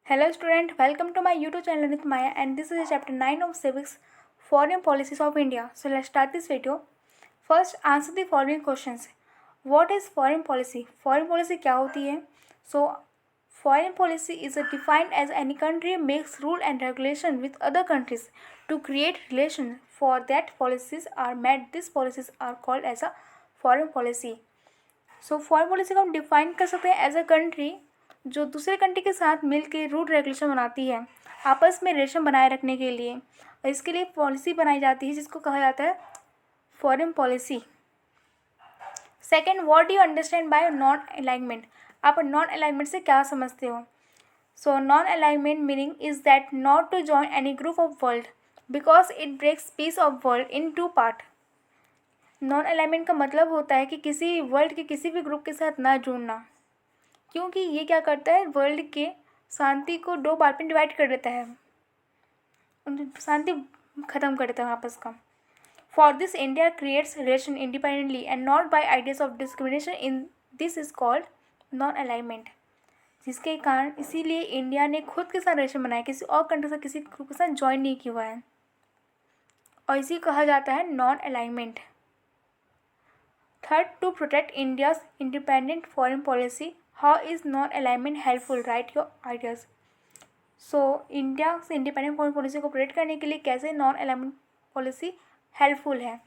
Hello student, welcome to my YouTube channel with Maya and this is chapter 9 of Civics Foreign Policies of India. So let's start this video. First answer the following questions. What is foreign policy? Foreign policy क्या होती है? So foreign policy is defined as any country makes rule and regulation with other countries to create relations. For that policies are met. These policies are called as a foreign policy. So foreign policy को हम define कर सकते हैं as a country जो दूसरे country के साथ मिलकर रूल रेगुलेशन बनाती है आपस में रिलेशन बनाए रखने के लिए, और इसके लिए पॉलिसी बनाई जाती है जिसको कहा जाता है foreign policy. Second, what do you understand by non alignment? आप नॉन अलाइनमेंट से क्या समझते हो? So non alignment meaning is that not to join any group of world because it breaks peace of world in two part. Non alignment का मतलब होता है कि किसी वर्ल्ड के किसी भी ग्रुप के साथ ना जुड़ना, क्योंकि ये क्या करता है, वर्ल्ड के शांति को दो पार्ट में डिवाइड कर देता है, शांति ख़त्म कर देता है आपस का. For this India creates relation independently and not by ideas of discrimination in this is called non alignment. जिसके कारण इसीलिए इंडिया ने खुद के साथ रिलेशन बनाया, किसी और कंट्री से किसी ग्रुप के साथ ज्वाइन नहीं किया हुआ है, और इसी कहा जाता है non alignment. Third, to protect India's independent foreign policy, how is non-alignment helpful? Write your ideas. So, India से इंडिपेंडेंट फॉरेन पॉलिसी को प्रोटेक्ट करने के लिए कैसे नॉन अलाइनमेंट पॉलिसी हेल्पफुल है?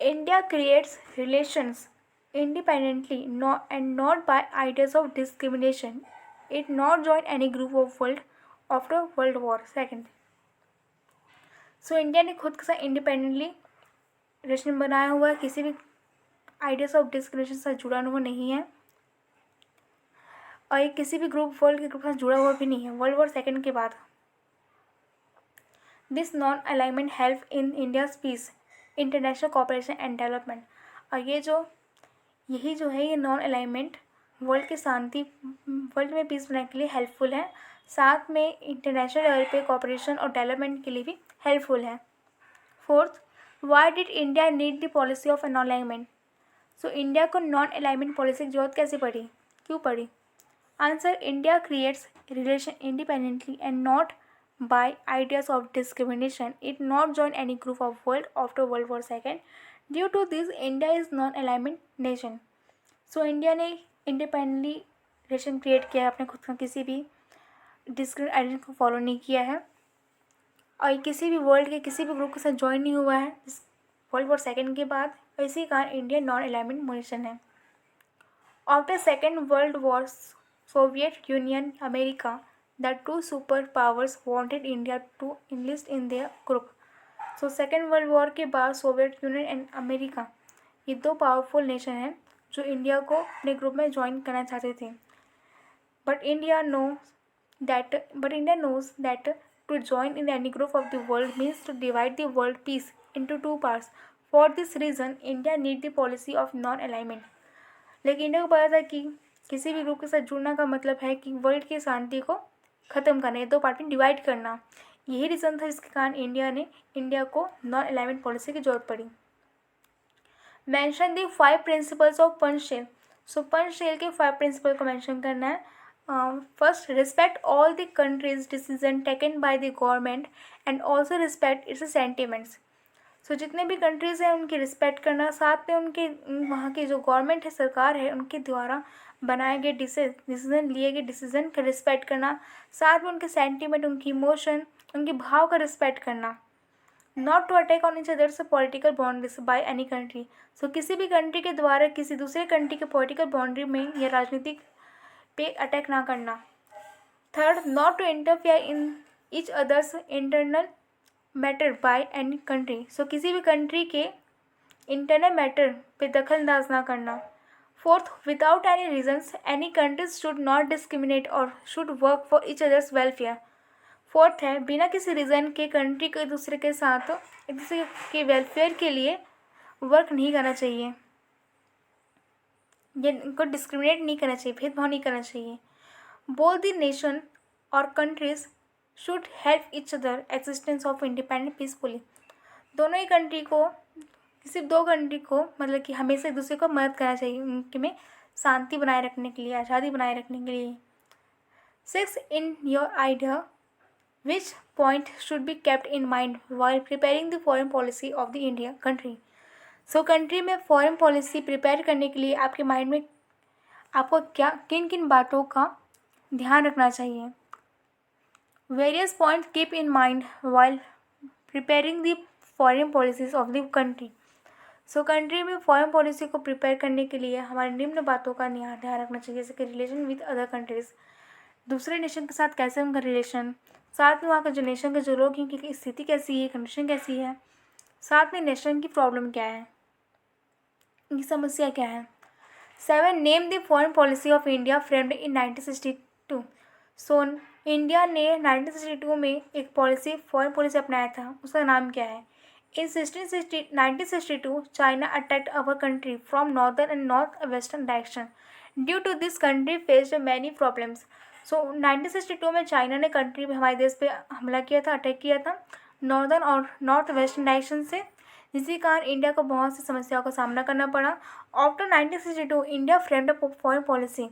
India creates relations independently and not by ideas of discrimination. It not join any group of world after World War II. So, India ने खुद के साथ इंडिपेंडेंटली रिलेशन बनाया हुआ है, किसी भी आइडियाज ऑफ डिस्क्रिमिनेशन से जुड़ा हुआ नहीं है, और ये किसी भी ग्रुप वर्ल्ड के ग्रुप से जुड़ा हुआ भी नहीं है वर्ल्ड वॉर सेकेंड के बाद. This non alignment help in India's peace, international cooperation and development. और यही जो है ये नॉन अलाइनमेंट वर्ल्ड की शांति, वर्ल्ड में पीस बनाने के लिए हेल्पफुल है, साथ में इंटरनेशनल लेवल पे कोऑपरेशन और डेवलपमेंट के लिए भी हेल्पफुल है. Fourth, why did India need the policy of non alignment? So India को नॉन अलाइनमेंट पॉलिसी की जरूरत कैसे पड़ी, क्यों पड़ी? Answer, India creates relation independently and not by ideas of discrimination. It not join any group of world after world war second. Due to this India is non alignment nation. So India ने independently relation create किया है, अपने खुद का किसी भी discriminate identity को follow नहीं किया है, और किसी भी वर्ल्ड के किसी भी ग्रुप के साथ ज्वाइन नहीं हुआ है वर्ल्ड वॉर सेकेंड के बाद, और इसी कारण इंडिया नॉन अलाइनमेंट नेशन है. After second world war, Soviet union, America, the two super powers wanted India to enlist in their group. So second world war के बाद सोवियत यूनियन एंड अमेरिका, ये दो पावरफुल नेशन हैं जो India को अपने group में ज्वाइन करना चाहते थे. But India knows that to join in any group of the world means to divide the world peace into two parts. For this reason, India need the policy of non-alignment. लेकिन India को पता था कि किसी भी group के साथ जुड़ना का मतलब है कि वर्ल्ड की शांति को ख़त्म करना, दो पार्ट में डिवाइड करना. यही रीज़न था जिसके कारण इंडिया को नॉन अलाइनमेंट पॉलिसी की जरूरत पड़ी. Mention the 5 principles of Panchsheel. So Panchsheel के 5 प्रिंसिपल को मैंशन करना है. First, respect all the countries decision taken by the government and also respect its sentiments. So जितने भी कंट्रीज़ हैं उनकी रिस्पेक्ट करना, साथ में उनके वहाँ की जो गवर्नमेंट है, सरकार है, उनके द्वारा बनाए गए डिसीजन लिए गए डिसीजन का रिस्पेक्ट करना, साथ में उनके सेंटिमेंट, उनकी इमोशन, उनके भाव का रिस्पेक्ट करना. Not to attack on each others political boundaries by any country. So किसी भी कंट्री के द्वारा किसी दूसरे कंट्री के पॉलिटिकल बाउंड्री में या राजनीतिक पे अटैक ना करना. Third, not to interfere in each others internal matter by any country. So किसी भी कंट्री के इंटरनल मैटर पे दखल अंदाज ना करना. Fourth, without any reasons any countries should not discriminate और should work for each others welfare. Fourth है, बिना किसी रीज़न के कंट्री को एक दूसरे के साथ एक दूसरे के वेलफेयर के लिए वर्क नहीं करना चाहिए, ये इनको डिस्क्रिमिनेट नहीं करना चाहिए, भेदभाव नहीं करना चाहिए. बोथ द नेशन और countries should help each other existence of independent peacefully. दोनों ही कंट्री को, किसी दो कंट्री को मतलब कि हमेशा एक दूसरे को मदद करना चाहिए उनके में शांति बनाए रखने के लिए, आज़ादी बनाए रखने के लिए. 6. In your idea, which point should be kept in mind while preparing the foreign policy of the India country? So country में फॉरेन पॉलिसी प्रिपेयर करने के लिए आपके माइंड में आपको क्या किन किन बातों का ध्यान रखना चाहिए? Various points keep in mind while preparing the foreign policies of the country. So country में फॉरेन पॉलिसी को प्रिपेयर करने के लिए हमारे निम्न बातों का ध्यान रखना चाहिए, जैसे कि रिलेशन विद अदर कंट्रीज़, दूसरे नेशन के साथ कैसे उनका रिलेशन, साथ में वहाँ के जो नेशन के जो लोग हैं उनकी स्थिति कैसी है, कंडीशन कैसी है, साथ में नेशन की प्रॉब्लम क्या है, उनकी समस्या क्या है। 7. Name the foreign policy of India framed in 1962। So India ने 1962 में एक फॉरेन पॉलिसी अपनाया था, उसका नाम क्या है? In 1962, China attacked our country from northern and northwestern direction. Due to this, country faced many problems. So 1962 में चाइना ने कंट्री पे हमारे देश पे हमला किया था, अटैक किया था नॉर्दर्न और नॉर्थ वेस्टर्न डायरेक्शन से, जिसके कारण इंडिया को बहुत सी समस्याओं का सामना करना पड़ा। After 1962, India framed a foreign policy.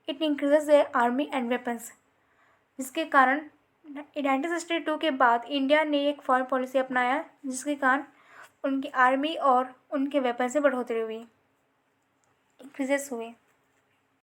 It increases there army and weapons, जिसके कारण 1962 के बाद इंडिया ने एक फॉरेन पॉलिसी अपनाया, जिसके कारण उनकी आर्मी और उनके वेपन से बढ़ोतरी हुई, इंक्रीजेस हुए।